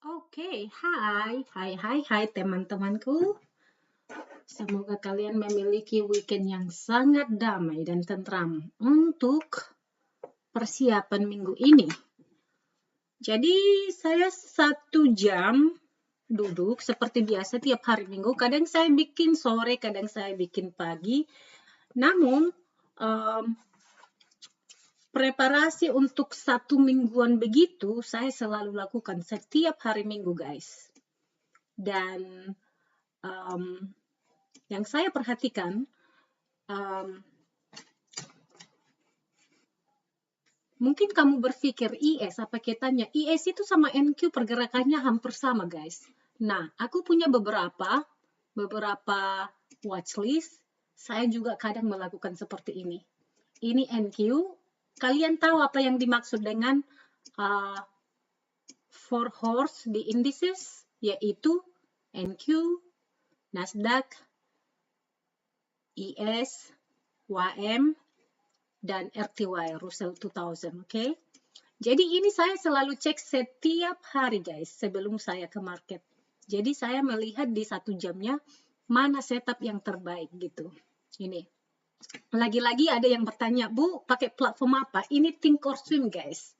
Oke, hai teman-temanku. Semoga kalian memiliki weekend yang sangat damai dan tentram untuk persiapan minggu ini. Jadi saya 1 jam duduk seperti biasa tiap hari minggu. Kadang saya bikin sore, kadang saya bikin pagi. Namun preparasi untuk 1 mingguan begitu saya selalu lakukan setiap hari minggu, guys. Dan yang saya perhatikan, mungkin kamu berpikir IS, apa kaitannya? IS itu sama NQ pergerakannya hampir sama, guys. Nah, aku punya beberapa watchlist. Saya juga kadang melakukan seperti ini. Ini NQ. Kalian tahu apa yang dimaksud dengan 4 horse di indices, yaitu NQ, Nasdaq, IS, YM, dan RTY, Russell 2000, oke? Jadi ini saya selalu cek setiap hari, guys, sebelum saya ke market. Jadi saya melihat di 1 jamnya mana setup yang terbaik gitu. Ini. Lagi-lagi ada yang bertanya, Bu, pakai platform apa? Ini Thinkorswim, guys.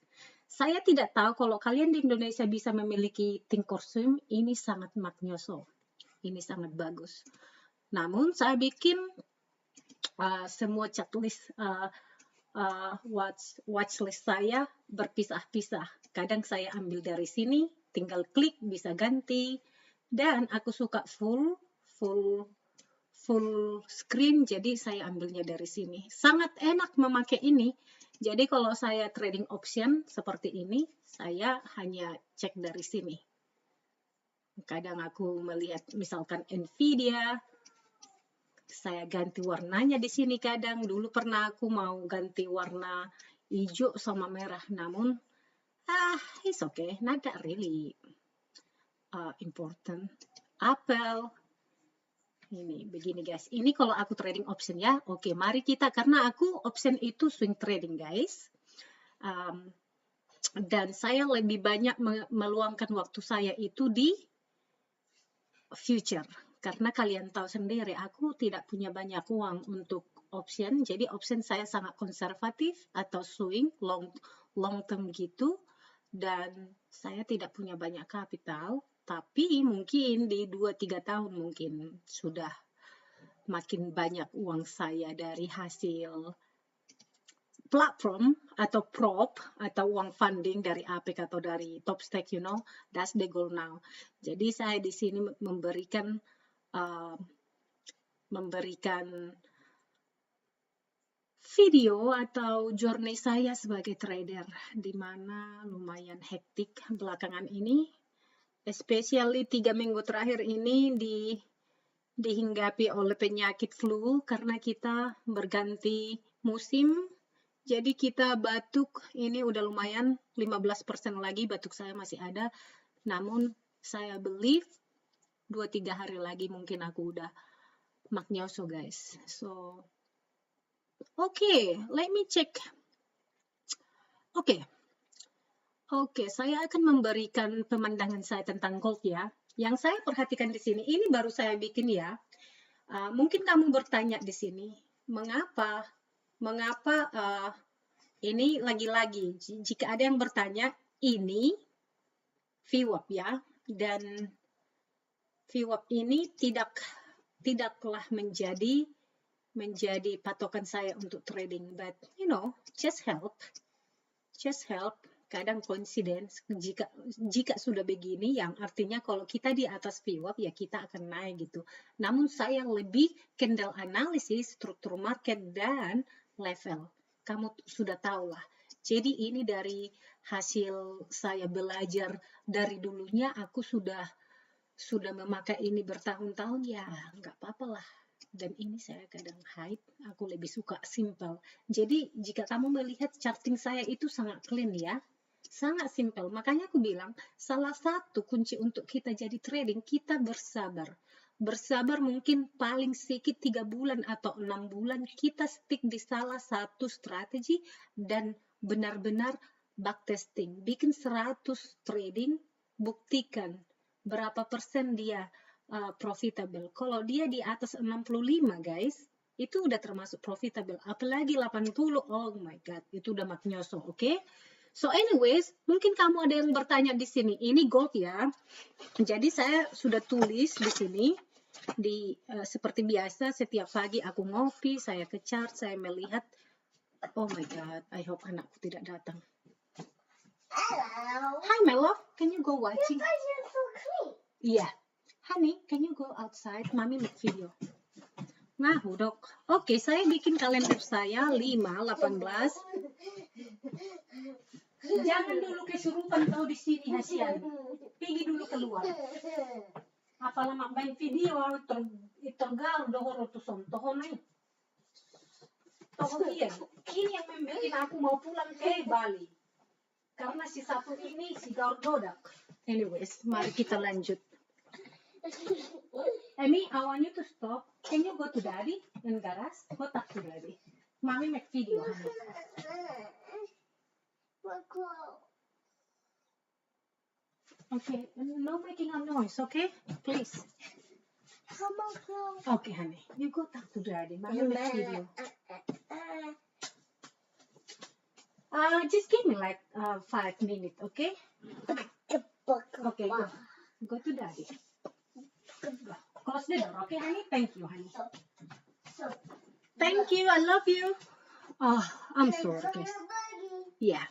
Saya tidak tahu kalau kalian di Indonesia bisa memiliki Thinkorswim, ini sangat magnoso. Ini sangat bagus. Namun saya bikin semua checklist watchlist saya berpisah-pisah. Kadang saya ambil dari sini, tinggal klik bisa ganti, dan aku suka full screen, jadi saya ambilnya dari sini. Sangat enak memakai ini. Jadi kalau saya trading option seperti ini, saya hanya cek dari sini. Kadang aku melihat misalkan Nvidia, saya ganti warnanya di sini. Kadang dulu pernah aku mau ganti warna hijau sama merah, namun it's okay, not that really important. Apple ini begini, guys. Ini kalau aku trading option ya. Oke, mari kita, karena aku option itu swing trading, guys. Dan saya lebih banyak meluangkan waktu saya itu di future. Karena kalian tahu sendiri, aku tidak punya banyak uang untuk option. Jadi option saya sangat konservatif atau swing, long term gitu. Dan saya tidak punya banyak kapital. Tapi mungkin di 2-3 tahun mungkin sudah makin banyak uang saya dari hasil platform atau prop atau uang funding dari APEC atau dari Topstack, that's the goal now. Jadi saya di sini memberikan video atau journey saya sebagai trader, di mana lumayan hektik belakangan ini, especially 3 minggu terakhir ini dihinggapi oleh penyakit flu karena kita berganti musim. Jadi kita batuk, ini udah lumayan 15% lagi batuk saya masih ada. Namun saya believe 2-3 hari lagi mungkin aku udah magnoso, guys. So, let me check. Oke, saya akan memberikan pemandangan saya tentang gold ya. Yang saya perhatikan di sini, ini baru saya bikin ya. Mungkin kamu bertanya di sini, mengapa ini lagi-lagi, jika ada yang bertanya, ini VWAP ya, dan VWAP ini tidaklah menjadi patokan saya untuk trading, but just help. Kadang coincidence, jika sudah begini, yang artinya kalau kita di atas VWAP ya kita akan naik gitu. Namun saya lebih candle analysis, struktur market, dan level. Kamu sudah tahu lah. Jadi ini dari hasil saya belajar dari dulunya, aku sudah memakai ini bertahun-tahun, ya nggak apa-apa lah. Dan ini saya kadang hide, aku lebih suka simple. Jadi jika kamu melihat charting saya itu sangat clean ya, sangat simple. Makanya aku bilang, salah satu kunci untuk kita jadi trading, kita bersabar. Bersabar mungkin paling sedikit 3 bulan atau 6 bulan, kita stick di salah satu strategi dan benar-benar backtesting. Bikin 100 trading, buktikan berapa persen dia profitable. Kalau dia di atas 65 guys, itu udah termasuk profitable. Apalagi 80, oh my god, itu udah maknyoso, oke? So anyways, mungkin kamu ada yang bertanya di sini, ini gold ya. Jadi saya sudah tulis di sini, seperti biasa setiap pagi aku ngopi, saya ke chart, saya melihat. Oh my god, I hope anakku tidak datang. Hello. Hi my love, can you go watching? Because you're so clean. Yeah. Honey, can you go outside? Mommy make video. Nah, dok. Oke, saya bikin kalender saya 5/18. Jangan dulu kesurupan kau di sini, Hasian. Pergi dulu keluar. Apalah mak main video tergal dohor tu son tohon ai. Tohon dia. Ini yang membuat aku mau pulang ke Bali. Karena si satu ini si Gordodak. Anyways, mari kita lanjut. Amy, I want you to stop. Can you go to daddy in garage? Go talk to daddy. Mommy make video, honey. We're close. Okay, no making a noise, okay? Please. Come on, close. Okay, honey. You go talk to daddy. Mommy make video. Just give me like 5 minutes, okay? Okay, go. Go to daddy. Close the door, okay, honey? Thank you, honey. Thank you, I love you. Oh, I'm sorry, guys. Yeah.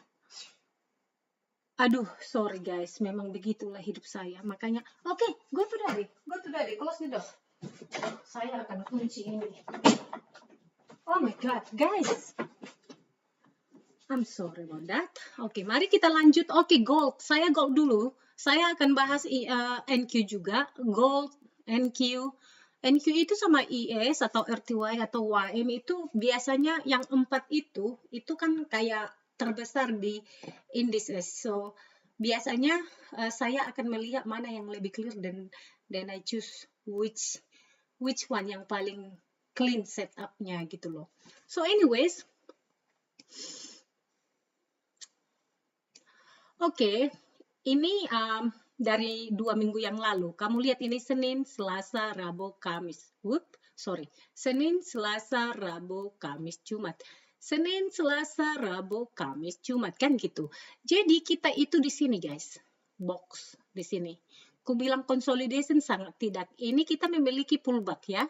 Aduh, sorry guys, memang begitulah hidup saya. Makanya, okay, go to daddy, close the door. Saya akan kunci ini. Oh my god, guys. I'm sorry about that. Oke, mari kita lanjut. Oke, gold. Saya gold dulu. Saya akan bahas NQ juga. Gold, NQ. NQ itu sama IS atau RTY atau YM itu biasanya yang 4 itu kan kayak terbesar di indices. So, biasanya saya akan melihat mana yang lebih clear dan I choose which one yang paling clean setupnya gitu loh. So, anyways, Oke, ini dari 2 minggu yang lalu. Kamu lihat ini Senin, Selasa, Rabu, Kamis. Senin, Selasa, Rabu, Kamis, Jumat. Senin, Selasa, Rabu, Kamis, Jumat. Kan gitu. Jadi kita itu di sini guys. Box di sini. Ku bilang consolidation sangat tidak. Ini kita memiliki pullback ya.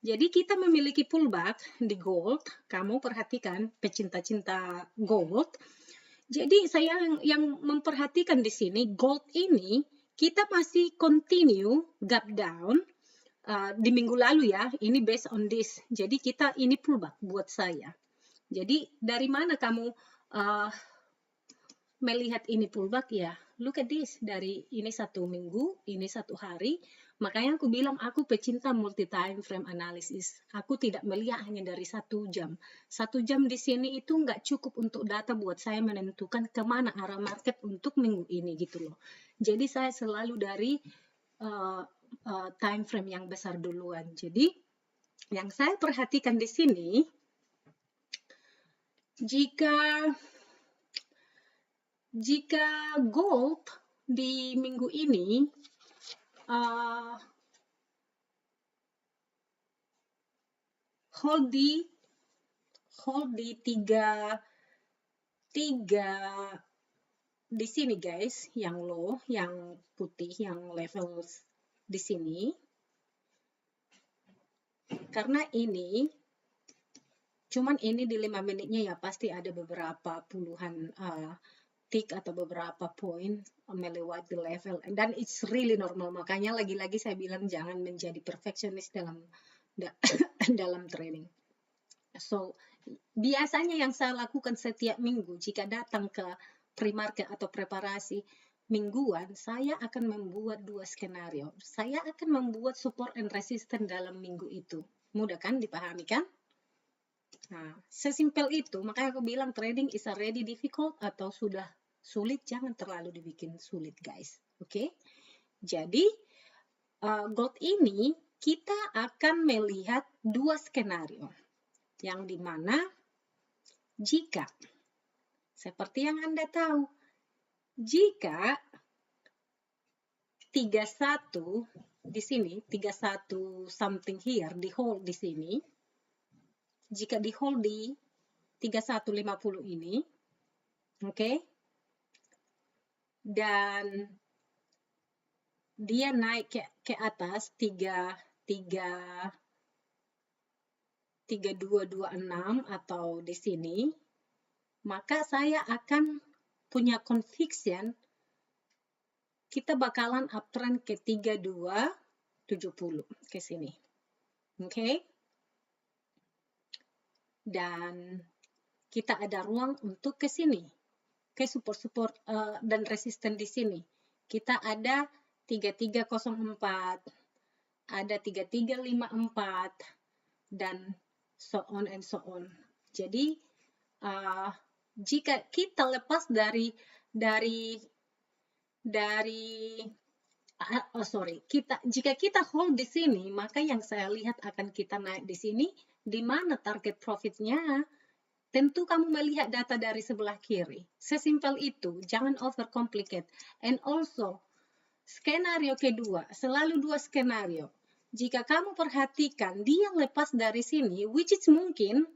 Jadi kita memiliki pullback di gold. Kamu perhatikan pecinta-cinta gold. Jadi saya yang memperhatikan di sini gold ini kita masih continue gap down di minggu lalu ya. Ini based on this. Jadi kita ini pullback buat saya. Jadi dari mana kamu melihat ini pullback ya? Look at this, dari ini 1 minggu, ini 1 hari. Makanya aku bilang aku pecinta multi time frame analysis. Aku tidak melihat hanya dari 1 jam. 1 jam di sini itu nggak cukup untuk data buat saya menentukan kemana arah market untuk minggu ini gitu loh. Jadi saya selalu dari time frame yang besar duluan. Jadi yang saya perhatikan di sini, jika gold di minggu ini hold di 3 di sini guys, yang low, yang putih, yang level di sini. Karena ini cuman ini di 5 menitnya ya pasti ada beberapa puluhan tick atau beberapa poin melewati level, dan it's really normal. Makanya lagi-lagi saya bilang jangan menjadi perfectionist dalam trading. So biasanya yang saya lakukan setiap minggu jika datang ke pre-market atau preparasi mingguan, saya akan membuat 2 skenario. Saya akan membuat support and resistance dalam minggu itu. Mudah kan dipahami kan? Nah, sesimpel itu. Makanya aku bilang trading is already difficult atau sudah sulit, jangan terlalu dibikin sulit guys. Oke? Jadi gold ini kita akan melihat 2 skenario. Yang dimana jika seperti yang Anda tahu, jika 31 di sini, 31 something here, di hold di sini. Jika di hold di 3150 ini, oke, dan dia naik ke atas 3226 atau di sini, maka saya akan punya conviction kita bakalan uptrend ke 3270 ke sini. Oke? Dan kita ada ruang untuk ke sini, ke support dan resisten di sini. Kita ada 3304, ada 3354, dan so on and so on. Jadi jika kita lepas jika kita hold di sini, maka yang saya lihat akan kita naik di sini. Di mana target profitnya? Tentu kamu melihat data dari sebelah kiri. Sesimpel itu, jangan overcomplicate. And also, skenario kedua, selalu dua skenario. Jika kamu perhatikan, dia lepas dari sini, which is mungkin,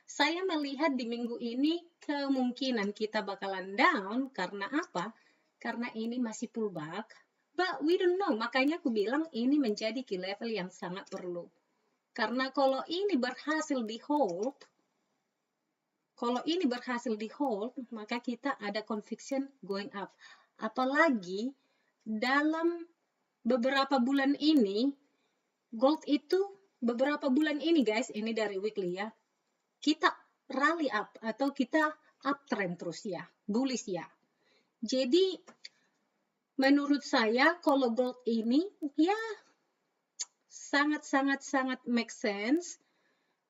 saya melihat di minggu ini kemungkinan kita bakalan down. Karena apa? Karena ini masih pullback. But we don't know. Makanya aku bilang ini menjadi key level yang sangat perlu. Karena kalau ini berhasil di hold, maka kita ada conviction going up. Apalagi dalam beberapa bulan ini, gold itu beberapa bulan ini guys, ini dari weekly ya, kita rally up atau kita uptrend terus ya, bullish ya. Jadi menurut saya kalau gold ini ya sangat make sense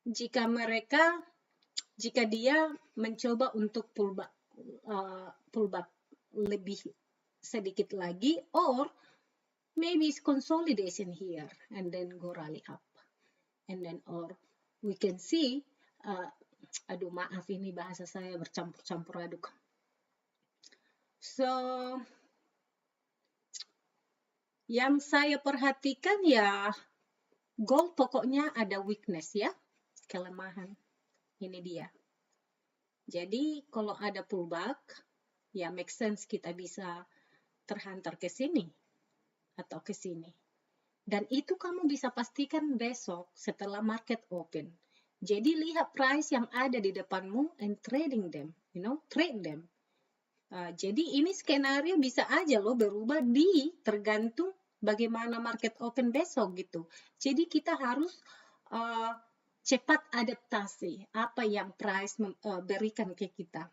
jika dia mencoba untuk pullback lebih sedikit lagi, or maybe it's consolidation here and then go rally up, and then or we can see aduh maaf ini bahasa saya bercampur aduk. So yang saya perhatikan ya gold pokoknya ada weakness ya, kelemahan. Ini dia. Jadi kalau ada pullback, ya make sense kita bisa terhantar ke sini atau ke sini. Dan itu kamu bisa pastikan besok setelah market open. Jadi lihat price yang ada di depanmu and trading them, trade them. Jadi ini skenario bisa aja loh berubah tergantung bagaimana market open besok gitu. Jadi kita harus cepat adaptasi apa yang price berikan ke kita.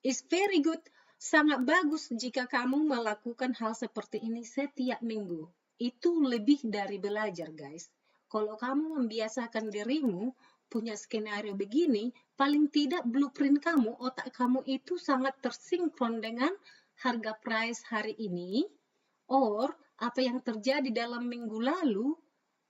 It's very good, sangat bagus jika kamu melakukan hal seperti ini setiap minggu. Itu lebih dari belajar guys. Kalau kamu membiasakan dirimu punya skenario begini, paling tidak blueprint kamu, otak kamu itu sangat tersinkron dengan harga price hari ini, or apa yang terjadi dalam minggu lalu,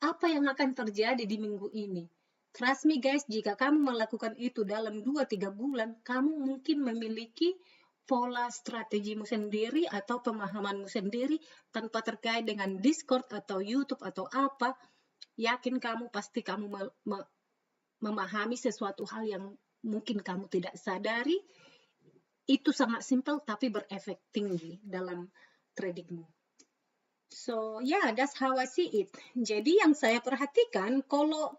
apa yang akan terjadi di minggu ini. Trust me guys, jika kamu melakukan itu dalam 2-3 bulan, kamu mungkin memiliki pola strategimu sendiri atau pemahamanmu sendiri tanpa terkait dengan Discord atau YouTube atau apa. Yakin pasti kamu memahami sesuatu hal yang mungkin kamu tidak sadari. Itu sangat simpel tapi berefek tinggi dalam tradingmu. So yeah, that's how I see it. Jadi yang saya perhatikan kalau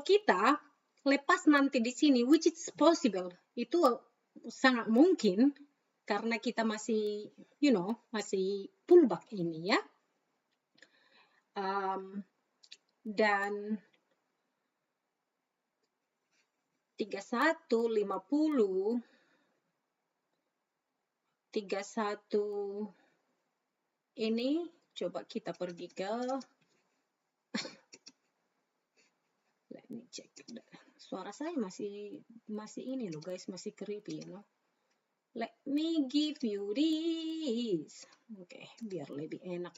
kita lepas nanti di sini, which is possible, itu sangat mungkin karena kita masih, masih pullback ini ya. Dan 3150, 31 ini coba kita pergi ke let me check. Suara saya masih ini loh guys, masih creepy Let me give you this. Oke, biar lebih enak.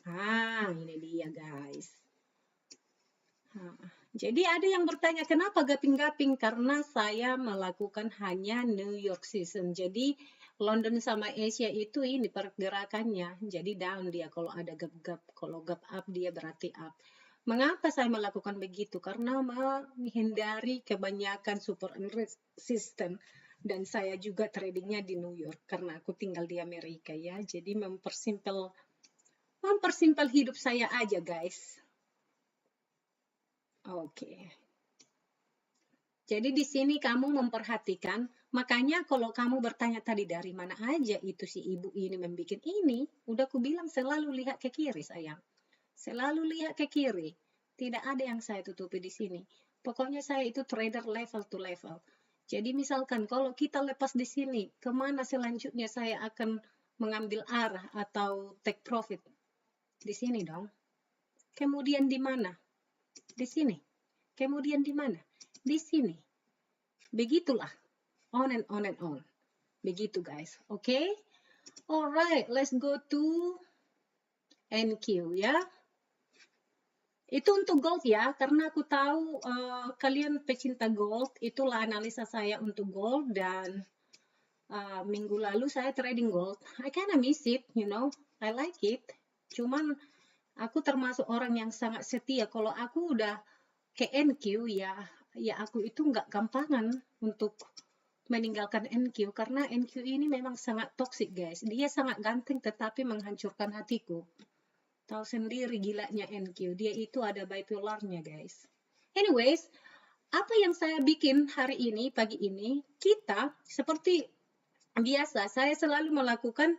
Ini dia guys. Nah, jadi ada yang bertanya, kenapa gaping-gaping? Karena saya melakukan hanya New York season. Jadi London sama Asia itu ini pergerakannya. Jadi down dia kalau ada gap-gap. Kalau gap up dia berarti up. Mengapa saya melakukan begitu? Karena menghindari kebanyakan super and resistant. Dan saya juga tradingnya di New York karena aku tinggal di Amerika ya. Jadi mempersimpel hidup saya aja, guys. Oke. Jadi di sini kamu memperhatikan, makanya kalau kamu bertanya tadi dari mana aja itu si ibu ini membuat ini, udah aku bilang selalu lihat ke kiri sayang. Selalu lihat ke kiri. Tidak ada yang saya tutupi di sini. Pokoknya saya itu trader level to level. Jadi misalkan kalau kita lepas di sini, kemana selanjutnya saya akan mengambil arah atau take profit? Di sini dong. Kemudian di mana? Di sini. Kemudian di mana? Di sini. Begitulah. On and on and on. Begitu guys. Oke? Okay? Alright, let's go to NQ ya. Itu untuk gold ya, karena aku tahu kalian pecinta gold. Itulah analisa saya untuk gold dan minggu lalu saya trading gold. I kinda miss it, you know. I like it. Cuman aku termasuk orang yang sangat setia. Kalau aku udah ke NQ ya aku itu nggak gampangan untuk meninggalkan NQ karena NQ ini memang sangat toxic guys. Dia sangat ganteng tetapi menghancurkan hatiku. Tahu sendiri gilanya NQ. Dia itu ada bipolarnya guys. Anyways, apa yang saya bikin hari ini, pagi ini, kita seperti biasa, saya selalu melakukan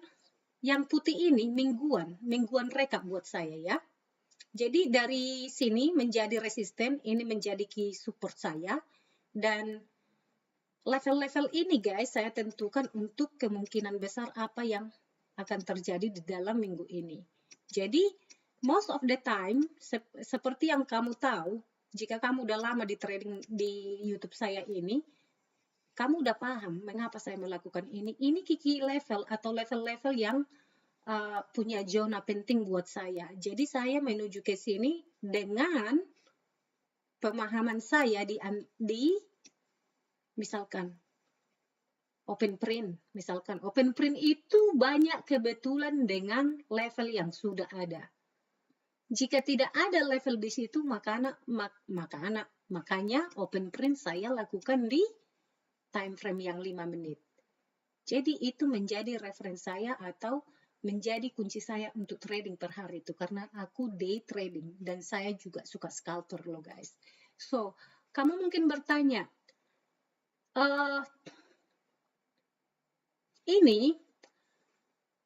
yang putih ini mingguan rekap buat saya ya. Jadi dari sini menjadi resisten, ini menjadi key support saya. Dan level-level ini guys, saya tentukan untuk kemungkinan besar apa yang akan terjadi di dalam minggu ini. Jadi, most of the time, seperti yang kamu tahu, jika kamu udah lama di trading di YouTube saya ini, kamu udah paham mengapa saya melakukan ini. Ini key level atau level-level yang punya zona penting buat saya. Jadi saya menuju ke sini dengan pemahaman saya di misalkan open print. Misalkan open print itu banyak kebetulan dengan level yang sudah ada. Jika tidak ada level di situ, makanya open print saya lakukan di time frame yang 5 menit. Jadi itu menjadi referensi saya atau menjadi kunci saya untuk trading per hari itu karena aku day trading dan saya juga suka scalper loh guys. So, kamu mungkin bertanya, ini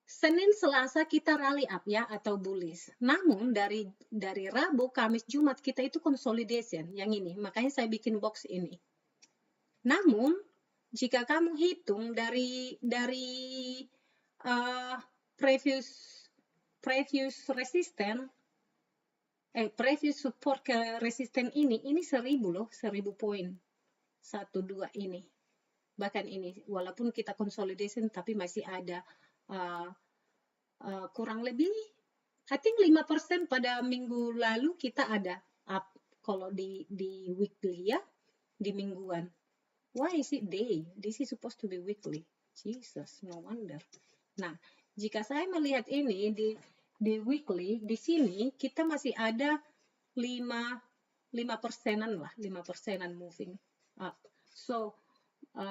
Senin Selasa kita rally up ya atau bullish. Namun dari Rabu, Kamis, Jumat kita itu consolidation yang ini. Makanya saya bikin box ini. Namun jika kamu hitung dari previous resisten previous support ke resisten ini 1000 loh, 1000 poin. 12 ini. Bahkan ini walaupun kita consolidation tapi masih ada kurang lebih I think 5% pada minggu lalu kita ada up kalau di weekly ya, di mingguan. Why is it day? This is supposed to be weekly. Jesus, no wonder. Nah, jika saya melihat ini di weekly, di sini kita masih ada 5%-an lah, 5%-an moving up. So,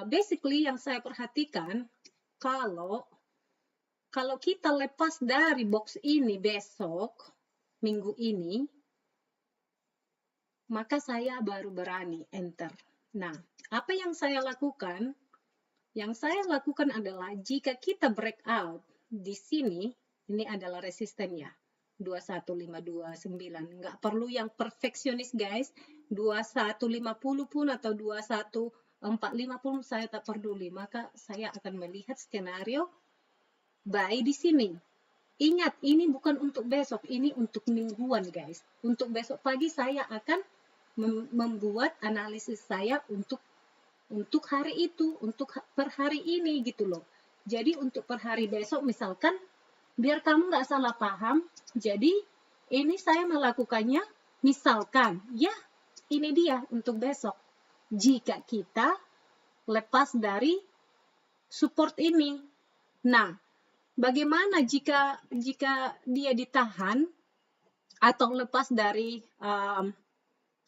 basically yang saya perhatikan, kalau kita lepas dari box ini besok, minggu ini, maka saya baru berani enter. Nah, apa yang saya lakukan? Yang saya lakukan adalah jika kita breakout di sini, ini adalah resistennya. 21.529. Nggak perlu yang perfeksionis guys. 21.50 pun atau 21.45 pun saya tak peduli. Maka saya akan melihat skenario buy di sini. Ingat, ini bukan untuk besok. Ini untuk mingguan guys. Untuk besok pagi saya akan membuat analisis saya untuk hari itu, untuk per hari ini gitu loh. Jadi untuk per hari besok misalkan, biar kamu nggak salah paham, jadi ini saya melakukannya misalkan, ya ini dia untuk besok. Jika kita lepas dari support ini. Nah, bagaimana jika dia ditahan atau lepas dari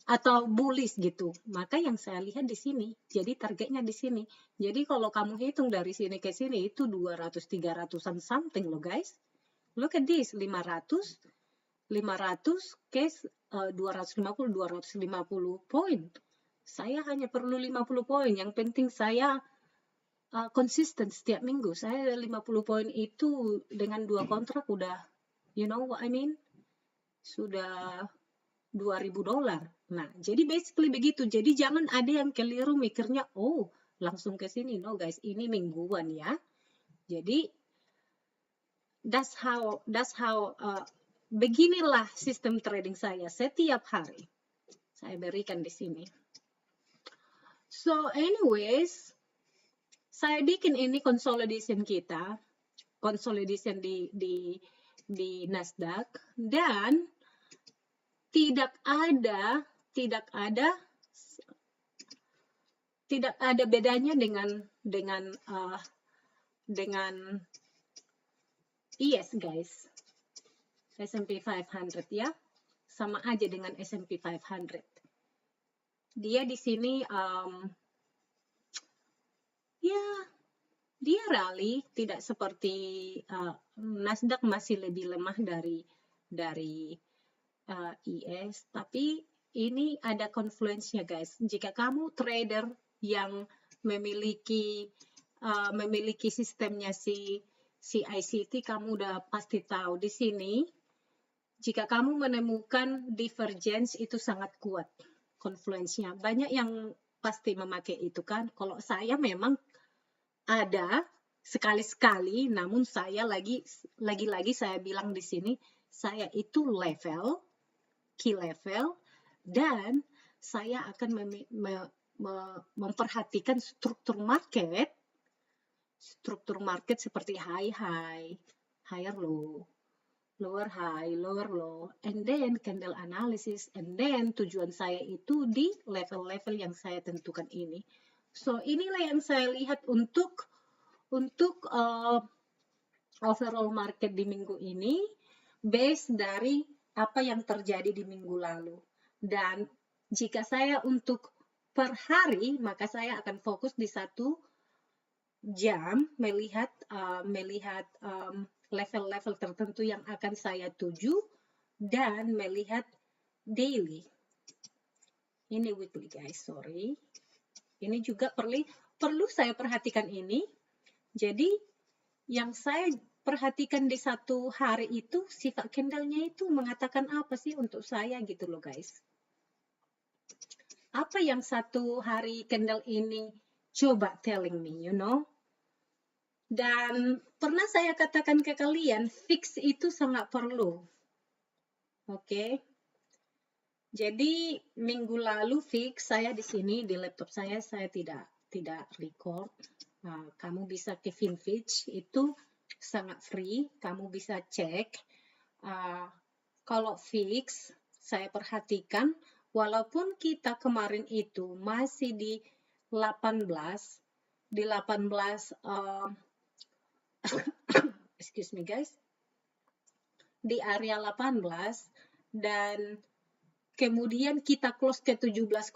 atau bullish gitu? Maka yang saya lihat di sini, jadi targetnya di sini. Jadi kalau kamu hitung dari sini ke sini itu 200-300an something loh guys. Look at this, 500 ke 250 poin. Saya hanya perlu 50 poin. Yang penting saya konsisten setiap minggu. Saya 50 poin itu dengan 2 kontrak udah, you know what I mean? Sudah $2.000. Nah, jadi basically begitu. Jadi jangan ada yang keliru mikirnya, oh langsung ke sini. No guys, ini mingguan ya. Jadi that's how beginilah sistem trading saya setiap hari. Saya berikan di sini. So anyways, saya bikin ini consolidation kita, consolidation di Nasdaq, dan tidak ada bedanya dengan ES guys, S&P 500 ya, sama aja dengan S&P 500. Dia di sini ya dia rally, tidak seperti Nasdaq masih lebih lemah dari ES, tapi ini ada confluence-nya guys. Jika kamu trader yang memiliki sistemnya si ICT, kamu udah pasti tahu di sini. Jika kamu menemukan divergence itu sangat kuat confluence-nya. Banyak yang pasti memakai itu kan. Kalau saya memang ada sekali-sekali, namun saya lagi-lagi saya bilang di sini, saya itu key level, dan saya akan memperhatikan struktur market seperti higher low, lower high, lower low, and then candle analysis, and then tujuan saya itu di level-level yang saya tentukan ini. So inilah yang saya lihat untuk overall market di minggu ini, based dari apa yang terjadi di minggu lalu. Dan jika saya untuk per hari, maka saya akan fokus di 1 jam melihat level-level tertentu yang akan saya tuju, dan melihat daily. Ini weekly guys, sorry. Ini juga perlu saya perhatikan ini. Jadi yang saya perhatikan di 1 hari itu, sifat candlenya itu mengatakan apa sih untuk saya gitu loh guys. Apa yang 1 hari candle ini coba telling me, you know. Dan pernah saya katakan ke kalian, fix itu sangat perlu. Oke. Jadi minggu lalu fix saya di sini di laptop saya tidak record. Nah, kamu bisa ke Finfitch, itu sangat free, kamu bisa cek. Kalau fix, saya perhatikan, walaupun kita kemarin itu masih di 18, excuse me guys, di area 18, dan kemudian kita close ke 17,5,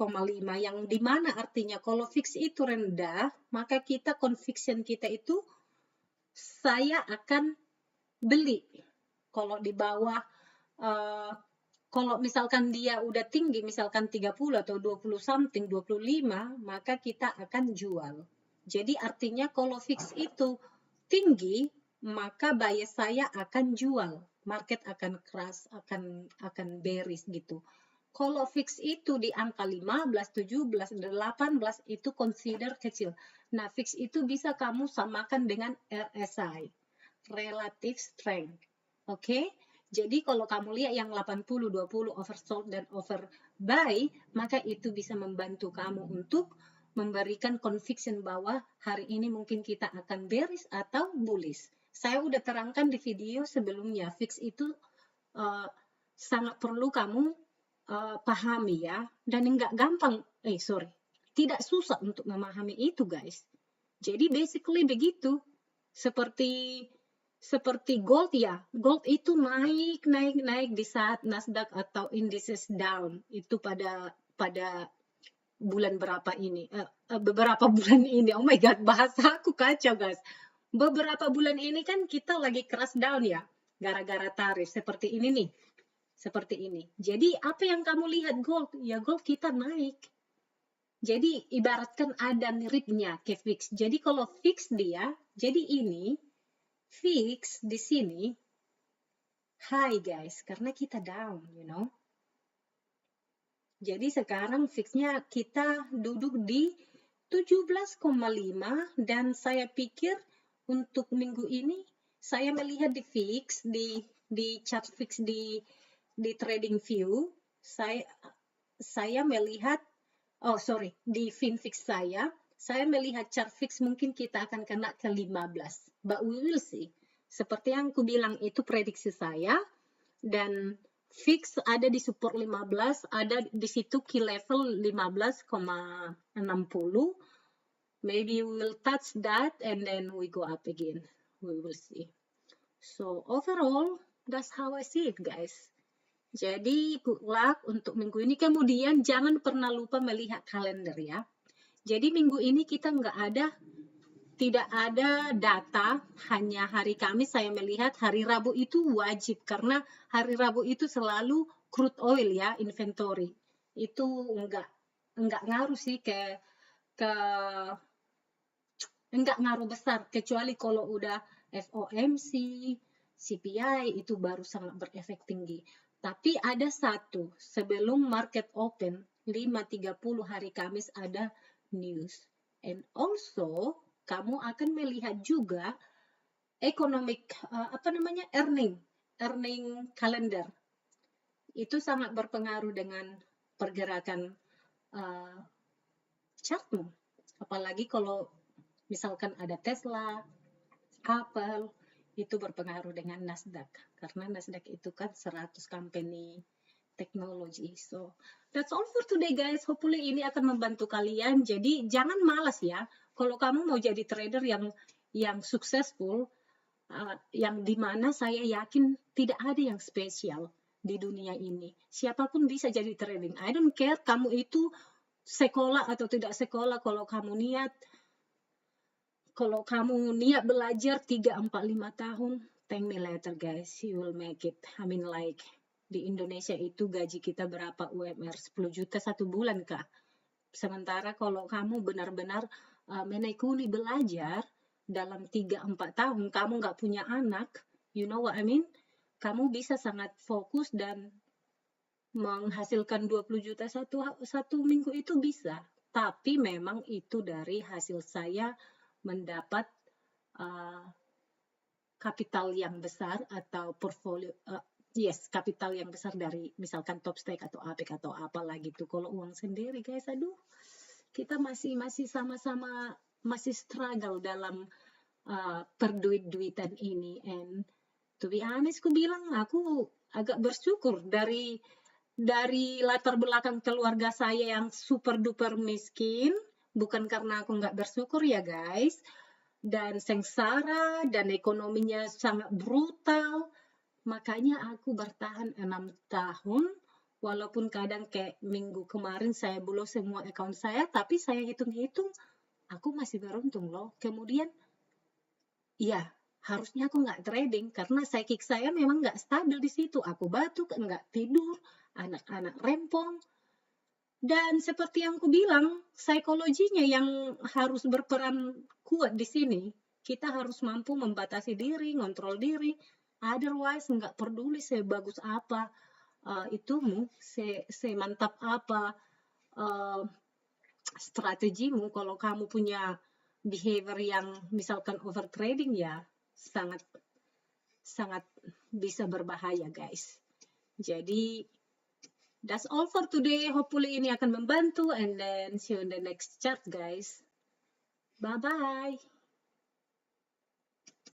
yang dimana artinya kalau fix itu rendah, maka kita conviction kita itu saya akan beli. Kalau di bawah, kalau misalkan dia udah tinggi, misalkan 30 atau 20 something, 25, maka kita akan jual. Jadi artinya kalau fix itu tinggi, maka bias saya akan jual. Market akan crash, akan bearish gitu. Kalau fix itu di angka 15, 17, 18 itu consider kecil. Nah, fix itu bisa kamu samakan dengan RSI, relative strength. Oke? Jadi kalau kamu lihat yang 80, 20 oversold dan overbuy, maka itu bisa membantu kamu untuk memberikan conviction bahwa hari ini mungkin kita akan bearish atau bullish. Saya udah terangkan di video sebelumnya, fix itu sangat perlu kamu pahami ya, dan nggak gampang, tidak susah untuk memahami itu guys. Jadi basically begitu, seperti gold ya, gold itu naik di saat Nasdaq atau indices down itu pada bulan berapa ini, beberapa bulan ini. Oh my god, bahasa aku kacau guys. Beberapa bulan ini kan kita lagi crash down ya, gara-gara tarif seperti ini nih. Seperti ini. Jadi apa yang kamu lihat gold? Ya gold kita naik. Jadi ibaratkan ada miripnya ke fix. Jadi kalau fix dia, jadi ini fix di sini high guys, karena kita down, you know. Jadi sekarang fixnya kita duduk di 17,5 dan saya pikir untuk minggu ini saya melihat di fix di chart fix di trading view saya melihat di Finfix saya melihat chart fix mungkin kita akan kena ke 15, but we will see. Seperti yang aku bilang itu prediksi saya, dan fix ada di support 15, ada di situ key level 15,60. Maybe we will touch that and then we go up again. We will see. So overall, that's how I see it guys. Jadi good luck untuk minggu ini. Kemudian jangan pernah lupa melihat kalender ya. Jadi minggu ini kita tidak ada data, hanya hari Kamis saya melihat. Hari Rabu itu wajib karena hari Rabu itu selalu crude oil ya, inventory. Itu enggak ngaruh sih enggak ngaruh besar, kecuali kalau udah FOMC, CPI itu baru sangat berefek tinggi. Tapi ada satu, sebelum market open, 5.30 hari Kamis ada news. And also, kamu akan melihat juga earning calendar. Itu sangat berpengaruh dengan pergerakan chartmu. Apalagi kalau misalkan ada Tesla, Apple, itu berpengaruh dengan Nasdaq. Karena Nasdaq itu kan 100 company teknologi. So, that's all for today guys. Hopefully ini akan membantu kalian. Jadi, jangan malas ya. Kalau kamu mau jadi trader yang successful, yang dimana saya yakin tidak ada yang spesial di dunia ini. Siapapun bisa jadi trading. I don't care kamu itu sekolah atau tidak sekolah. Kalau kamu niat belajar 3, 4, 5 tahun, thank me later guys, you will make it. I mean like, di Indonesia itu gaji kita berapa UMR? 10 juta satu bulan kah? Sementara kalau kamu benar-benar menekuni belajar dalam 3, 4 tahun, kamu nggak punya anak, you know what I mean? Kamu bisa sangat fokus dan menghasilkan 20 juta satu minggu itu bisa. Tapi memang itu dari hasil saya mendapat kapital yang besar atau portfolio, kapital yang besar dari misalkan Topstake atau Apec atau apalah gitu. Kalau uang sendiri guys, aduh, kita masih sama-sama masih struggle dalam perduit-duitan ini. And to be honest, aku bilang aku agak bersyukur dari latar belakang keluarga saya yang super duper miskin. Bukan karena aku nggak bersyukur ya guys, dan sengsara dan ekonominya sangat brutal, makanya aku bertahan 6 tahun, walaupun kadang kayak minggu kemarin saya blow semua account saya, tapi saya hitung-hitung aku masih beruntung loh. Kemudian ya harusnya aku nggak trading karena psychic saya memang nggak stabil di situ. Aku batuk, nggak tidur, anak-anak rempong. Dan seperti yang aku bilang, psikologinya yang harus berperan kuat di sini. Kita harus mampu membatasi diri, ngontrol diri. Otherwise, nggak peduli sebagus apa itumu, semantap apa strategimu. Kalau kamu punya behavior yang misalkan over trading, ya sangat bisa berbahaya guys. Jadi that's all for today. Hopefully ini akan membantu, and then see you in the next chat guys. Bye bye.